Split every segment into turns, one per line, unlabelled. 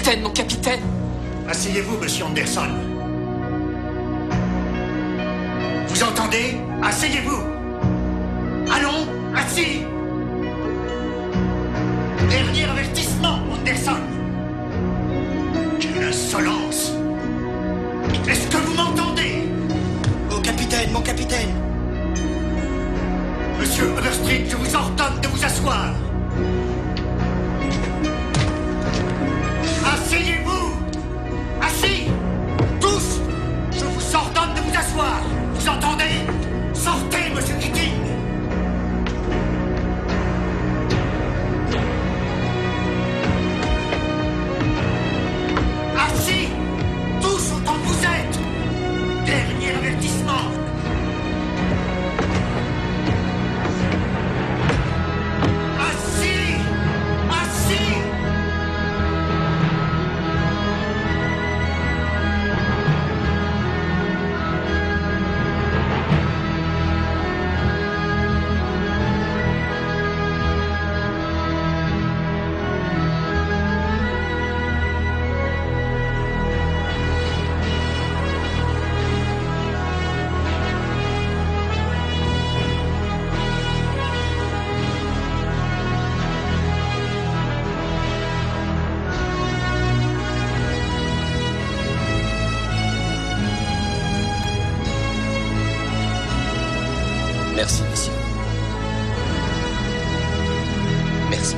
capitaine, mon capitaine.
Asseyez-vous, monsieur Anderson. Vous entendez? Asseyez-vous. Allons, assis. Dernier avertissement, Anderson. Quelle insolence! Est-ce que vous m'entendez?
Mon capitaine.
Monsieur Overstreet, je vous ordonne de vous asseoir. Asseyez-vous! Assis! Tous! Je vous ordonne de vous asseoir! Vous entendez? Sortez, monsieur Keating! Assis! Tous autant que vous êtes! Dernier avertissement! Assis! Assis!
Merci, messieurs. Merci.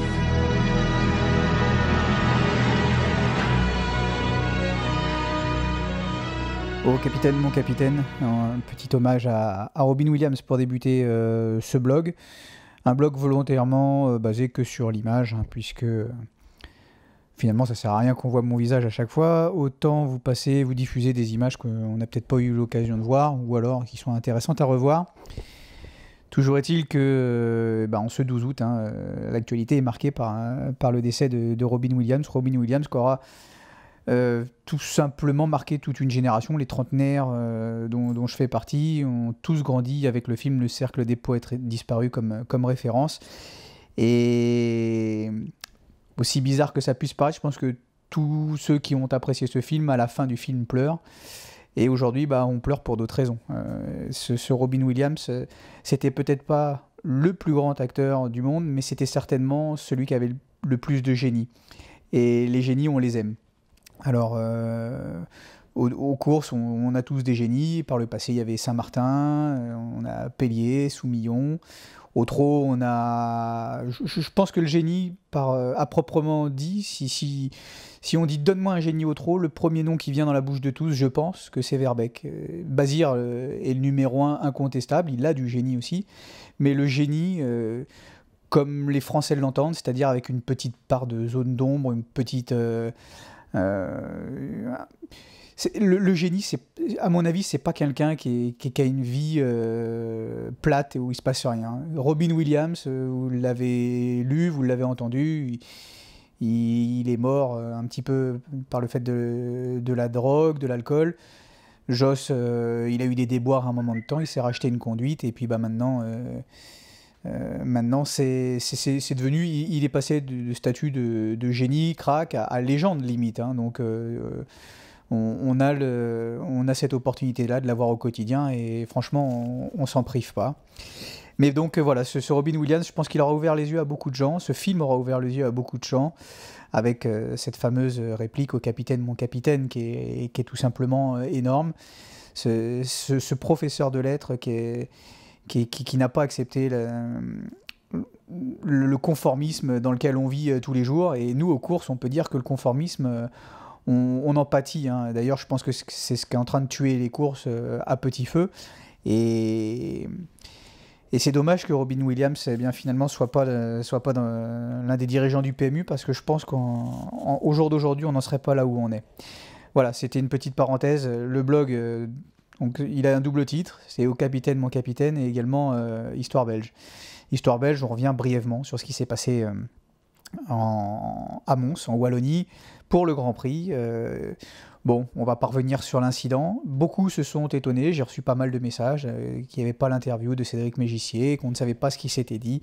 Oh capitaine, mon capitaine, un petit hommage à Robin Williams pour débuter ce blog. Un blog volontairement basé que sur l'image, hein, puisque finalement ça sert à rien qu'on voit mon visage à chaque fois. Autant vous passez, vous diffusez des images qu'on n'a peut-être pas eu l'occasion de voir, ou alors qui sont intéressantes à revoir. Toujours est-il que en ce 12 août, hein, l'actualité est marquée par le décès de Robin Williams. Robin Williams qui aura tout simplement marqué toute une génération. Les trentenaires dont je fais partie ont tous grandi avec le film Le Cercle des Poètes Disparus comme référence. Et aussi bizarre que ça puisse paraître, je pense que tous ceux qui ont apprécié ce film, à la fin du film, pleurent. Et aujourd'hui, on pleure pour d'autres raisons. Ce Robin Williams, c'était peut-être pas le plus grand acteur du monde, mais c'était certainement celui qui avait le plus de génie. Et les génies, on les aime. Alors, aux courses, on a tous des génies. Par le passé, il y avait Saint-Martin, on a Pellier, Soumillon. Au trot, on a... Je pense que le génie, à proprement dit, si on dit « donne-moi un génie au trot », le premier nom qui vient dans la bouche de tous, je pense que c'est Verbeek. Bazir est le numéro 1 incontestable, il a du génie aussi, mais le génie, comme les Français l'entendent, c'est-à-dire avec une petite part de zone d'ombre, une petite... Le génie, à mon avis, c'est pas quelqu'un qui a une vie plate et où il se passe rien. Robin Williams, vous l'avez lu, vous l'avez entendu, il est mort un petit peu par le fait de la drogue, de l'alcool. Joss, il a eu des déboires à un moment de temps, il s'est racheté une conduite et puis maintenant c'est devenu, il est passé de statut de génie, crack à légende limite, hein, donc on a cette opportunité-là de l'avoir au quotidien et franchement, on s'en prive pas. Mais donc voilà, ce Robin Williams, je pense qu'il aura ouvert les yeux à beaucoup de gens, ce film aura ouvert les yeux à beaucoup de gens, avec cette fameuse réplique au capitaine, mon capitaine, qui est tout simplement énorme. Ce professeur de lettres qui n'a pas accepté le conformisme dans lequel on vit tous les jours. Et nous, aux courses, on peut dire que le conformisme... On en pâtit, hein. D'ailleurs, je pense que c'est ce qui est en train de tuer les courses à petit feu. Et c'est dommage que Robin Williams, finalement, soit pas l'un des dirigeants du PMU, parce que je pense qu'au jour d'aujourd'hui, on n'en serait pas là où on est. Voilà, c'était une petite parenthèse. Le blog, donc, il a un double titre, c'est Au capitaine, mon capitaine, et également Histoire belge. Histoire belge, on revient brièvement sur ce qui s'est passé à Mons, en Wallonie, pour le Grand Prix. Bon, on va pas revenir sur l'incident. Beaucoup se sont étonnés, j'ai reçu pas mal de messages qu'il n'y avait pas l'interview de Cédric Mégissier, qu'on ne savait pas ce qui s'était dit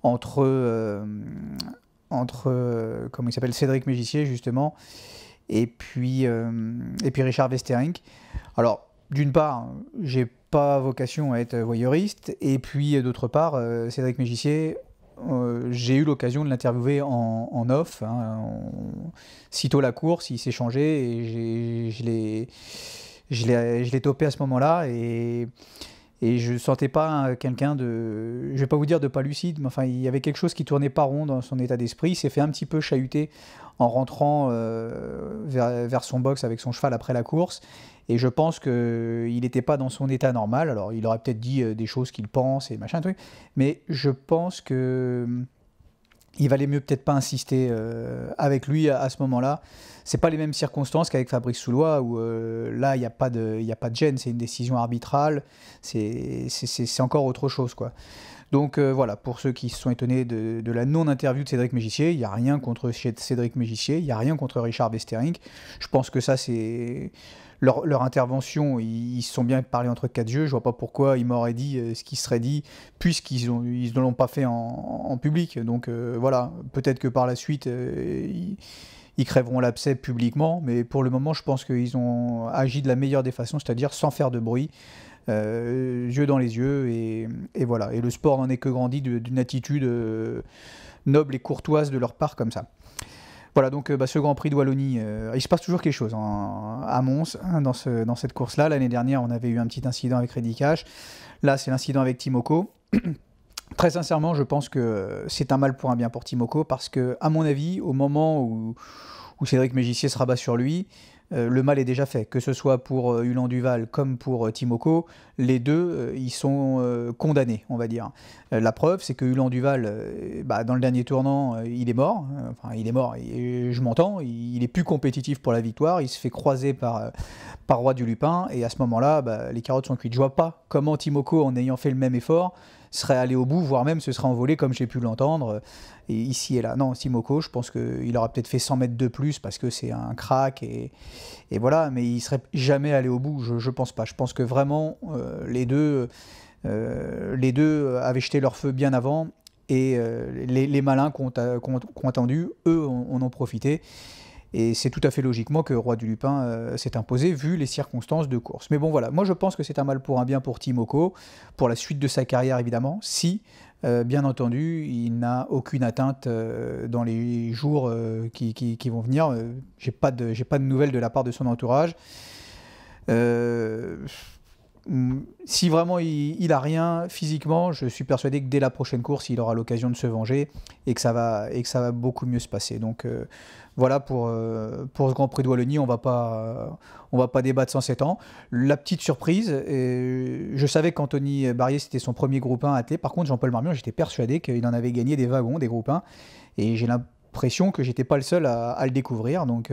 entre entre comment il s'appelle, Cédric Mégissier justement, et puis Richard Westerink. Alors, d'une part, j'ai pas vocation à être voyeuriste, et puis d'autre part, Cédric Mégissier, j'ai eu l'occasion de l'interviewer en off, hein, sitôt la course, il s'est changé, et je l'ai topé à ce moment-là, et je ne sentais pas quelqu'un de, je ne vais pas vous dire de pas lucide, mais enfin, il y avait quelque chose qui tournait pas rond dans son état d'esprit. Il s'est fait un petit peu chahuter en rentrant vers son box avec son cheval après la course. Et je pense qu'il n'était pas dans son état normal. Alors, il aurait peut-être dit des choses qu'il pense et machin, truc. Mais je pense que il valait mieux peut-être pas insister avec lui à ce moment-là. C'est pas les mêmes circonstances qu'avec Fabrice Soulois, où là, il n'y a pas de gêne, c'est une décision arbitrale, c'est encore autre chose, quoi. Donc voilà, pour ceux qui se sont étonnés de la non-interview de Cédric Mégissier, il n'y a rien contre Cédric Mégissier, il n'y a rien contre Richard Westerink. Je pense que ça, c'est... Leur intervention, ils se sont bien parlé entre quatre yeux. Je vois pas pourquoi ils m'auraient dit ce qui serait dit, puisqu'ils ne l'ont pas fait en public. Donc voilà, peut-être que par la suite, ils crèveront l'abcès publiquement, mais pour le moment, je pense qu'ils ont agi de la meilleure des façons, c'est-à-dire sans faire de bruit, yeux dans les yeux, et voilà. Et le sport n'en est que grandi d'une attitude noble et courtoise de leur part comme ça. Voilà, donc ce Grand Prix de Wallonie, il se passe toujours quelque chose à Mons, hein, dans cette course-là. L'année dernière, on avait eu un petit incident avec Reddy Cash. Là, c'est l'incident avec Timoko. Très sincèrement, je pense que c'est un mal pour un bien pour Timoko, parce que, à mon avis, au moment où Cédric Mégissier se rabat sur lui, le mal est déjà fait. Que ce soit pour Ulan Duval comme pour Timoko, les deux, ils sont condamnés, on va dire. La preuve, c'est que Ulan Duval, dans le dernier tournant, il est mort. Enfin, il est mort, je m'entends. Il est plus compétitif pour la victoire. Il se fait croiser par Roi du Lupin. Et à ce moment-là, les carottes sont cuites. Je vois pas comment Timoko, en ayant fait le même effort, serait allé au bout, voire même se serait envolé, comme j'ai pu l'entendre, et ici et là. Non, Timoko, je pense qu'il aurait peut-être fait 100 mètres de plus, parce que c'est un crack, et voilà, mais il serait jamais allé au bout, je pense pas. Je pense que vraiment, les deux avaient jeté leur feu bien avant, et les malins qui ont attendu, eux, en ont profité. Et c'est tout à fait logiquement que Roi du Lupin s'est imposé, vu les circonstances de course. Mais bon, voilà, moi je pense que c'est un mal pour un bien pour Timoko, pour la suite de sa carrière évidemment, si, bien entendu, il n'a aucune atteinte dans les jours qui vont venir. J'ai pas de nouvelles de la part de son entourage. Si vraiment il a rien physiquement, je suis persuadé que dès la prochaine course, il aura l'occasion de se venger, et que ça va beaucoup mieux se passer. Donc voilà pour ce Grand Prix de Wallonie, on va pas débattre 107 ans. La petite surprise, je savais qu'Anthony Barrier c'était son premier groupe 1 attelé. Par contre, Jean-Paul Marmion, j'étais persuadé qu'il en avait gagné des wagons, des groupes 1, et j'ai l'impression que j'étais pas le seul à le découvrir. Donc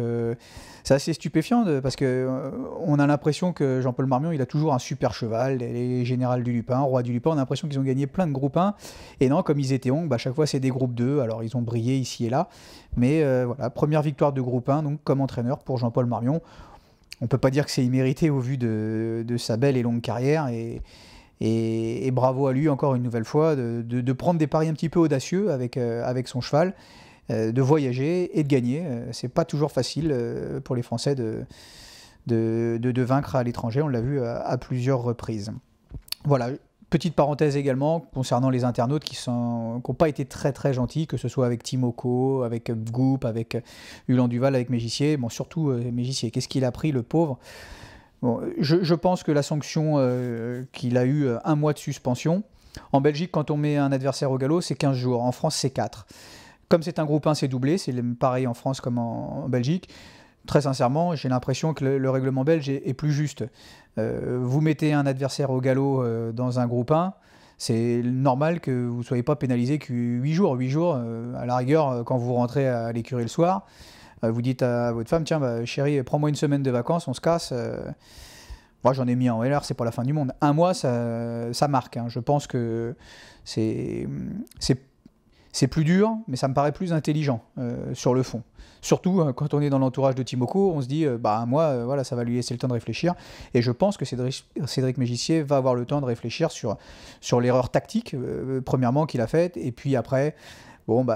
c'est assez stupéfiant, parce que on a l'impression que Jean-Paul Marmion, il a toujours un super cheval, les Général du Lupin, Roi du Lupin. On a l'impression qu'ils ont gagné plein de groupes 1, et non, comme ils étaient ongs, à chaque fois c'est des groupes 2. Alors ils ont brillé ici et là, mais voilà, première victoire de groupe 1 donc comme entraîneur pour Jean-Paul Marmion. On peut pas dire que c'est immérité au vu de sa belle et longue carrière, et bravo à lui encore une nouvelle fois de prendre des paris un petit peu audacieux avec son cheval, de voyager et de gagner. C'est pas toujours facile pour les Français de vaincre à l'étranger, on l'a vu à plusieurs reprises. Voilà, petite parenthèse également concernant les internautes qui n'ont pas été très très gentils, que ce soit avec Timoko, avec Goup, avec Ulan Duval, avec Mégissier. Bon, surtout Mégissier, qu'est-ce qu'il a pris, le pauvre? Bon, je pense que la sanction qu'il a eu, 1 mois de suspension. En Belgique, quand on met un adversaire au galop, c'est 15 jours. En France, c'est 4. Comme c'est un groupe 1, c'est doublé, c'est pareil en France comme en Belgique. Très sincèrement, j'ai l'impression que le règlement belge est plus juste. Vous mettez un adversaire au galop dans un groupe 1, c'est normal que vous ne soyez pas pénalisé que 8 jours. 8 jours, à la rigueur, quand vous rentrez à l'écurie le soir, vous dites à votre femme, tiens, chérie, prends-moi une semaine de vacances, on se casse. Moi, j'en ai mis en LR, c'est pas la fin du monde. 1 mois, ça marque. Hein. Je pense que c'est plus dur, mais ça me paraît plus intelligent sur le fond. Surtout quand on est dans l'entourage de Timoko, on se dit, 1 mois, voilà, ça va lui laisser le temps de réfléchir. Et je pense que Cédric Mégissier va avoir le temps de réfléchir sur l'erreur tactique, premièrement, qu'il a faite, et puis après, Bon,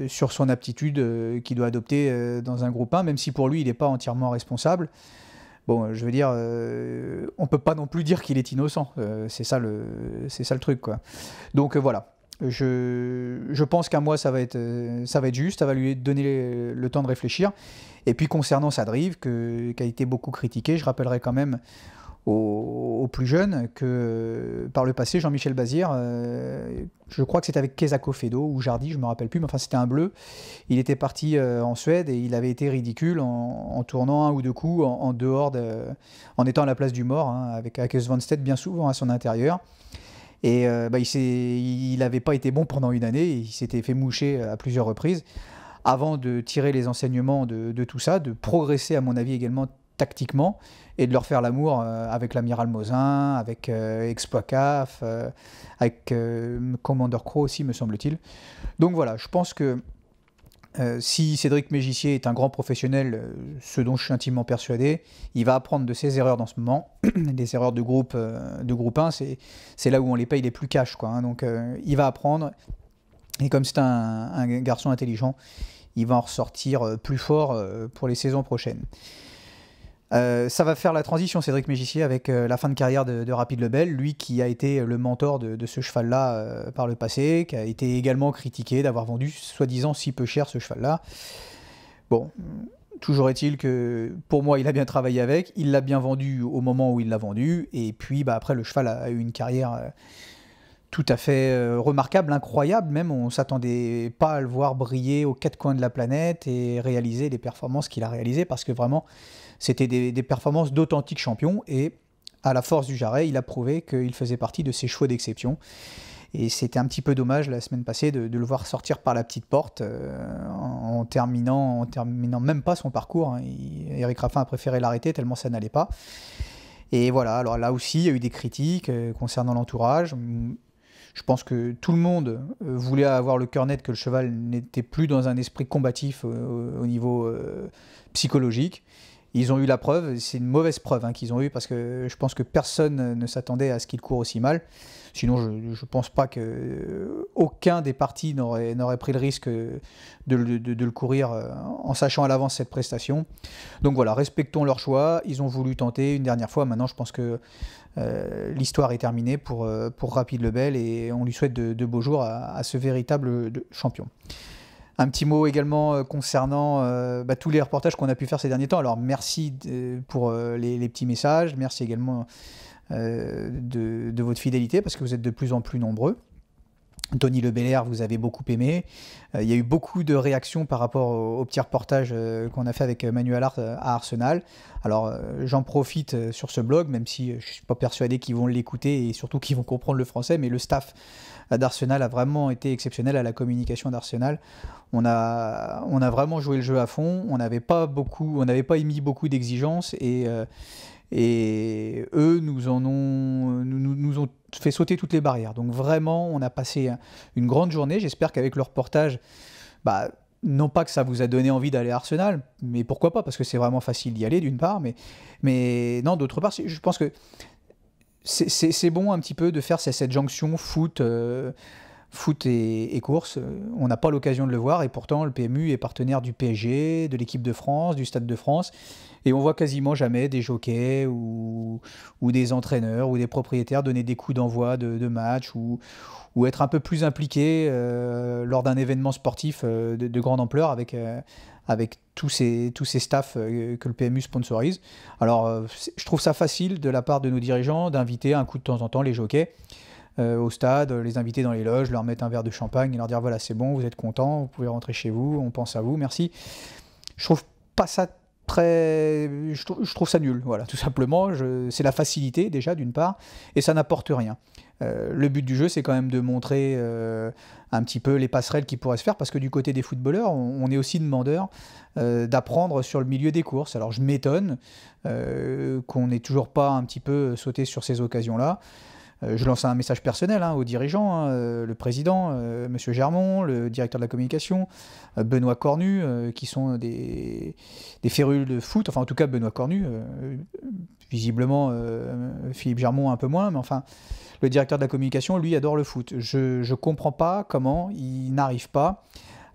sur son aptitude qu'il doit adopter dans un groupe 1, même si pour lui, il n'est pas entièrement responsable. Bon, je veux dire, on ne peut pas non plus dire qu'il est innocent. C'est ça le truc, quoi. Donc voilà. Je pense qu'un mois, ça va être juste. Ça va lui donner le temps de réfléchir. Et puis concernant sa drive, qui a été beaucoup critiquée, je rappellerai quand même aux plus jeunes que par le passé, Jean-Michel Bazir, je crois que c'était avec Kesako Fedo ou Jardy, je ne me rappelle plus, mais enfin c'était un bleu. Il était parti en Suède et il avait été ridicule en tournant un ou deux coups en dehors, en étant à la place du mort, hein, avec Svanstedt bien souvent à son intérieur. Et il n'avait pas été bon pendant une année, il s'était fait moucher à plusieurs reprises, avant de tirer les enseignements de tout ça, de progresser à mon avis également tactiquement, et de leur faire l'amour avec l'amiral Mosin, avec Exploit CAF, avec Commander Crow aussi, me semble-t-il. Donc voilà, je pense que si Cédric Mégissier est un grand professionnel, ce dont je suis intimement persuadé, il va apprendre de ses erreurs dans ce moment. Les erreurs de groupe 1, c'est là où on les paye les plus cash, quoi, hein. Donc il va apprendre, et comme c'est un garçon intelligent, il va en ressortir plus fort pour les saisons prochaines. Ça va faire la transition, Cédric Mégissier, avec la fin de carrière de Rapide Lebel, lui qui a été le mentor de ce cheval-là par le passé, qui a été également critiqué d'avoir vendu soi-disant si peu cher ce cheval-là. Bon, toujours est-il que pour moi il a bien travaillé avec, il l'a bien vendu au moment où il l'a vendu, et puis après le cheval a eu une carrière tout à fait remarquable, incroyable même. On ne s'attendait pas à le voir briller aux quatre coins de la planète et réaliser les performances qu'il a réalisées, parce que vraiment c'était des performances d'authentiques champions, et à la force du Jarret, il a prouvé qu'il faisait partie de ces chevaux d'exception. Et c'était un petit peu dommage la semaine passée de le voir sortir par la petite porte en terminant même pas son parcours, hein. Éric Raffin a préféré l'arrêter tellement ça n'allait pas. Et voilà, alors là aussi il y a eu des critiques concernant l'entourage. Je pense que tout le monde voulait avoir le cœur net que le cheval n'était plus dans un esprit combatif au niveau psychologique. Ils ont eu la preuve, c'est une mauvaise preuve qu'ils ont eu, parce que je pense que personne ne s'attendait à ce qu'il court aussi mal. Sinon, je ne pense pas qu'aucun des partis n'aurait pris le risque de le courir en sachant à l'avance cette prestation. Donc voilà, respectons leur choix. Ils ont voulu tenter une dernière fois. Maintenant, je pense que l'histoire est terminée pour Rapide Lebel, et on lui souhaite de beaux jours à ce véritable champion. Un petit mot également concernant tous les reportages qu'on a pu faire ces derniers temps. Alors merci pour les petits messages, merci également de votre fidélité, parce que vous êtes de plus en plus nombreux. Tony Le Belair, vous avez beaucoup aimé. Il y a eu beaucoup de réactions par rapport au petit reportage qu'on a fait avec Manuel Hart à Arsenal. Alors j'en profite sur ce blog, même si je ne suis pas persuadé qu'ils vont l'écouter et surtout qu'ils vont comprendre le français, mais le staff d'Arsenal a vraiment été exceptionnel, à la communication d'Arsenal. On a vraiment joué le jeu à fond, on n'avait pas émis beaucoup d'exigences, et eux nous ont fait sauter toutes les barrières. Donc vraiment, on a passé une grande journée. J'espère qu'avec le reportage, non pas que ça vous a donné envie d'aller à Arsenal, mais pourquoi pas, parce que c'est vraiment facile d'y aller d'une part, mais non, d'autre part, je pense que c'est bon un petit peu de faire cette jonction foot et course. On n'a pas l'occasion de le voir, et pourtant le PMU est partenaire du PSG, de l'équipe de France, du Stade de France, et on voit quasiment jamais des jockeys ou des entraîneurs ou des propriétaires donner des coups d'envoi de match ou être un peu plus impliqués lors d'un événement sportif de grande ampleur avec tous ces staffs que le PMU sponsorise. Alors je trouve ça facile de la part de nos dirigeants d'inviter un coup de temps en temps les jockeys au stade, les inviter dans les loges, leur mettre un verre de champagne et leur dire voilà, c'est bon, vous êtes contents, vous pouvez rentrer chez vous, on pense à vous, merci. Je trouve pas ça je trouve ça nul, voilà, tout simplement. C'est la facilité déjà d'une part, et ça n'apporte rien. Le but du jeu, c'est quand même de montrer un petit peu les passerelles qui pourraient se faire, parce que du côté des footballeurs, on est aussi demandeur d'apprendre sur le milieu des courses. Alors je m'étonne qu'on n'ait toujours pas un petit peu sauté sur ces occasions-là. Je lance un message personnel aux dirigeants, le président, Monsieur Germont, le directeur de la communication, Benoît Cornu, qui sont des férus de foot, enfin en tout cas Benoît Cornu, visiblement Philippe Germont un peu moins, mais enfin le directeur de la communication, lui, adore le foot. Je ne comprends pas comment il n'arrive pas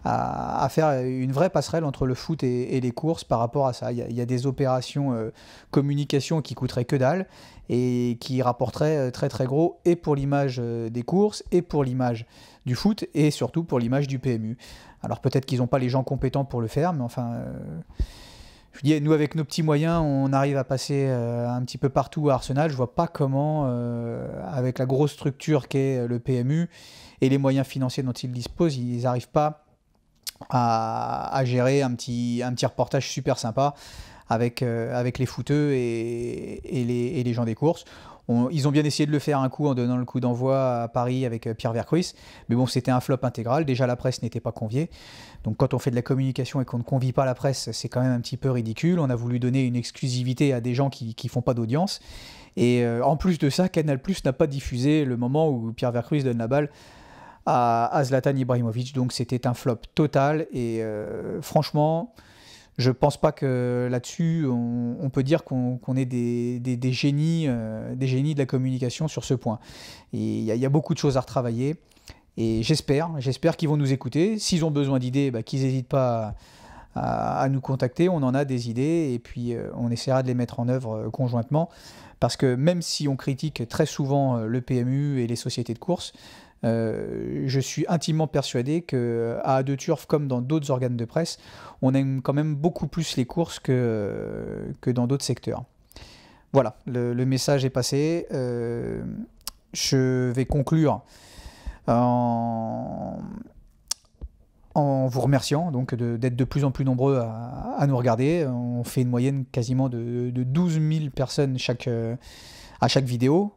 à faire une vraie passerelle entre le foot et les courses par rapport à ça. Il y a des opérations communication qui coûteraient que dalle et qui rapporteraient très très gros et pour l'image des courses et pour l'image du foot et surtout pour l'image du PMU. Alors peut-être qu'ils n'ont pas les gens compétents pour le faire, mais enfin... je dis, nous avec nos petits moyens, on arrive à passer un petit peu partout à Arsenal. Je vois pas comment, avec la grosse structure qu'est le PMU et les moyens financiers dont ils disposent, ils n'arrivent pas à gérer un petit reportage super sympa avec les footeux et les gens des courses. Ils ont bien essayé de le faire un coup en donnant le coup d'envoi à Paris avec Pierre Vercruis, mais bon, c'était un flop intégral. Déjà, la presse n'était pas conviée. Donc quand on fait de la communication et qu'on ne convie pas la presse, c'est quand même un petit peu ridicule. On a voulu donner une exclusivité à des gens qui font pas d'audience. Et en plus de ça, Canal+ n'a pas diffusé le moment où Pierre Vercruis donne la balle à Zlatan Ibrahimovic. Donc c'était un flop total. Et franchement... je pense pas que là-dessus, on peut dire qu'on est des génies de la communication sur ce point. Il y a beaucoup de choses à retravailler. Et j'espère qu'ils vont nous écouter. S'ils ont besoin d'idées, qu'ils n'hésitent pas à nous contacter. On en a des idées et puis on essaiera de les mettre en œuvre conjointement. Parce que même si on critique très souvent le PMU et les sociétés de course, je suis intimement persuadé qu'à A2 Turf, comme dans d'autres organes de presse, on aime quand même beaucoup plus les courses que dans d'autres secteurs. Voilà, le message est passé. Je vais conclure en vous remerciant donc d'être de plus en plus nombreux à nous regarder. On fait une moyenne quasiment de 12 000 personnes à chaque vidéo.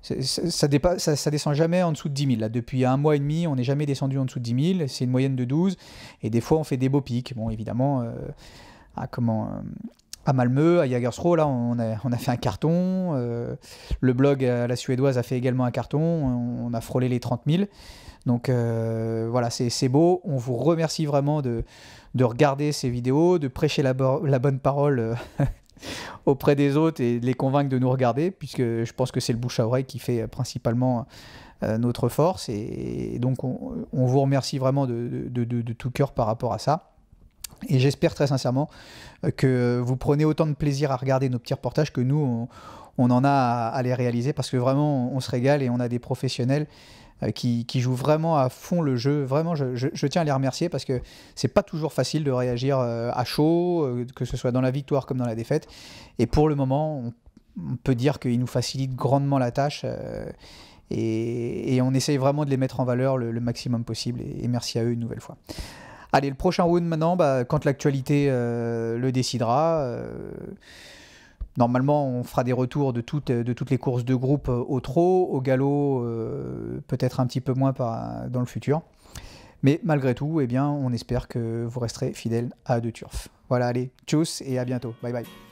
Ça descend jamais en dessous de 10 000. Là, depuis un mois et demi, on n'est jamais descendu en dessous de 10 000. C'est une moyenne de 12. Et des fois, on fait des beaux pics. Bon, évidemment, à Malmö, à Jägersro, là, on a fait un carton. Le blog à la suédoise a fait également un carton. On a frôlé les 30 000. Donc voilà, c'est beau. On vous remercie vraiment de regarder ces vidéos, de prêcher la bonne parole auprès des autres et de les convaincre de nous regarder, puisque je pense que c'est le bouche à oreille qui fait principalement notre force. Et donc on vous remercie vraiment de tout cœur par rapport à ça. Et j'espère très sincèrement que vous prenez autant de plaisir à regarder nos petits reportages que nous, on en a à les réaliser, parce que vraiment on se régale et on a des professionnels qui jouent vraiment à fond le jeu. Vraiment, je tiens à les remercier, parce que c'est pas toujours facile de réagir à chaud, que ce soit dans la victoire comme dans la défaite. Et pour le moment, on peut dire qu'ils nous facilitent grandement la tâche et on essaye vraiment de les mettre en valeur le maximum possible. Et merci à eux une nouvelle fois. Allez, le prochain round maintenant, quand l'actualité le décidera. Normalement, on fera des retours de toutes les courses de groupe au trot, au galop, peut-être un petit peu moins dans le futur. Mais malgré tout, eh bien, on espère que vous resterez fidèles à A2 Turf. Voilà, allez, tchuss et à bientôt. Bye bye.